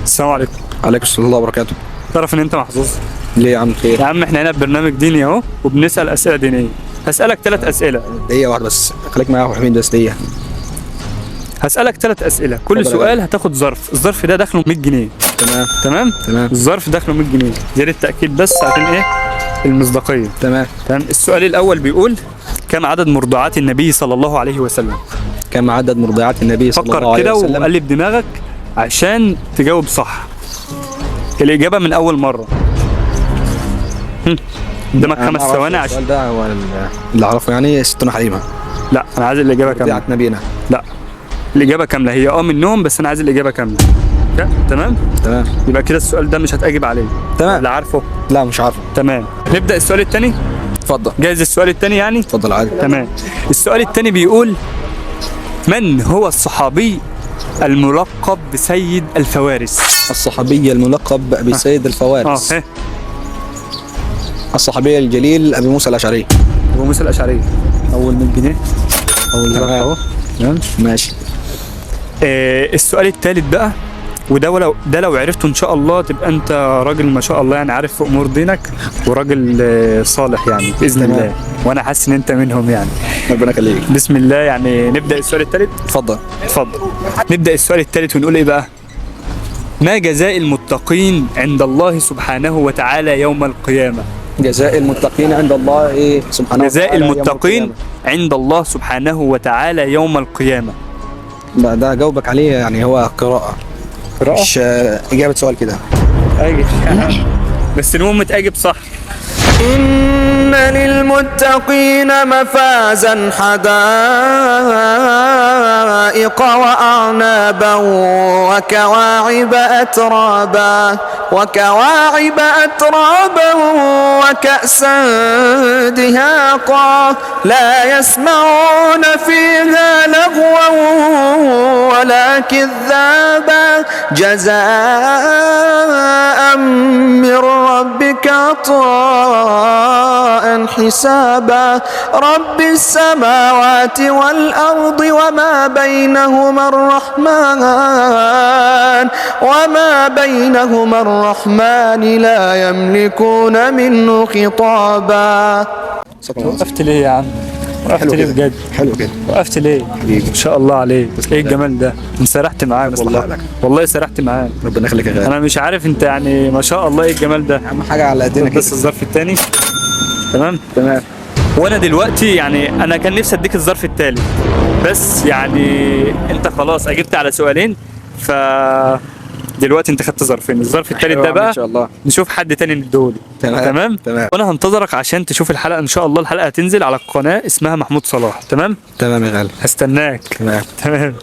السلام عليكم. عليكم السلام ورحمة الله وبركاته. تعرف ان انت محظوظ؟ ليه يا عم خير؟ يا عم احنا هنا في برنامج ديني اهو وبنسال اسئله دينيه. هسالك 3 اسئله. دقيقة واحدة بس، خليك معايا يا حميد بس دقيقة. هسالك 3 اسئله، كل اتفضل يا سؤال هتاخد ظرف، الظرف ده داخله 100 جنيه. تمام تمام؟ تمام الظرف داخله 100 جنيه، زياده تاكيد بس عشان ايه؟ المصداقيه. تمام. تمام. السؤال الاول بيقول: كم عدد مرضعات النبي صلى الله عليه وسلم؟ كم عدد مرضعات النبي صلى الله فكر عليه كده وسلم؟ وقلب دماغك عشان تجاوب صح. الإجابة من أول مرة. قدامك أنا 5 ما أعرفش ثواني عشان. السؤال ده هو اللي أعرفه يعني ستنا حليمة. لا أنا عايز الإجابة كاملة. مرضعة نبينا. لا الإجابة كاملة، هي منهم بس أنا عايز الإجابة كاملة. تمام؟ تمام يبقى كده السؤال ده مش هتأجب عليه. تمام. اللي عارفه. لا مش عارفه. تمام. نبدأ السؤال الثاني. اتفضل. جاهز السؤال الثاني يعني؟ اتفضل عادي. تمام. السؤال الثاني بيقول: من هو الصحابي الملقب بسيد الفوارس؟ الصحابي الملقب بسيد الفوارس. ها. الصحابي الجليل أبي موسى الأشعري. أبو موسى الأشعري. أول 100 جنيه. أول ظرف تمام. أهو. تمام. ماشي. السؤال الثالث بقى، وده لو عرفته ان شاء الله تبقى انت راجل ما شاء الله يعني عارف في امور دينك وراجل صالح يعني باذن تمام. الله، وانا حاسس ان انت منهم يعني. ربنا يخليك. بسم الله. يعني نبدا السؤال الثالث. اتفضل. اتفضل. نبدا السؤال الثالث ونقول ايه بقى؟ ما جزاء المتقين عند الله سبحانه وتعالى يوم القيامه؟ جزاء المتقين عند الله إيه سبحانه جزاء وتعالى يوم المتقين القيامة. عند الله سبحانه وتعالى يوم القيامه. ده جاوبك عليه يعني هو قراءة. قراءة؟ مش إجابة سؤال كده. اجي بس المهم تجيب صح. إن للمتقين مفازا حدائق وأعنابا وكواعب أترابا وكأسا دهاقا لا يسمعون فيها لغوا ولا كذابا جزاء من ربك عطاء حسابا رب السماوات والأرض وما بينهما الرحمن لا يملكون منه خطابا. وقفت ليه يا عم؟ وقفت حلو ليه كده. بجد؟ حلو كده. وقفت ليه؟ حبيبي. ما شاء الله عليك، ايه الجمال ده؟ انا سرحت معاك والله. والله سرحت معاك. ربنا يخليك يا غالي. انا مش عارف انت يعني ما شاء الله ايه الجمال ده. اهم حاجه على قدنا كده. بس الظرف الثاني. تمام؟ تمام. وانا دلوقتي يعني انا كان نفسي اديك الظرف الثالث بس يعني انت خلاص اجبت على سؤالين، ف دلوقتي انت خدت ظرفين. الظرف الثالث ده بقى ان شاء الله نشوف حد تاني نديهوله. تمام. وانا هنتظرك عشان تشوف الحلقه ان شاء الله. الحلقه هتنزل على القناه اسمها محمود صلاح. تمام تمام يا غالي. هستناك. تمام. تمام.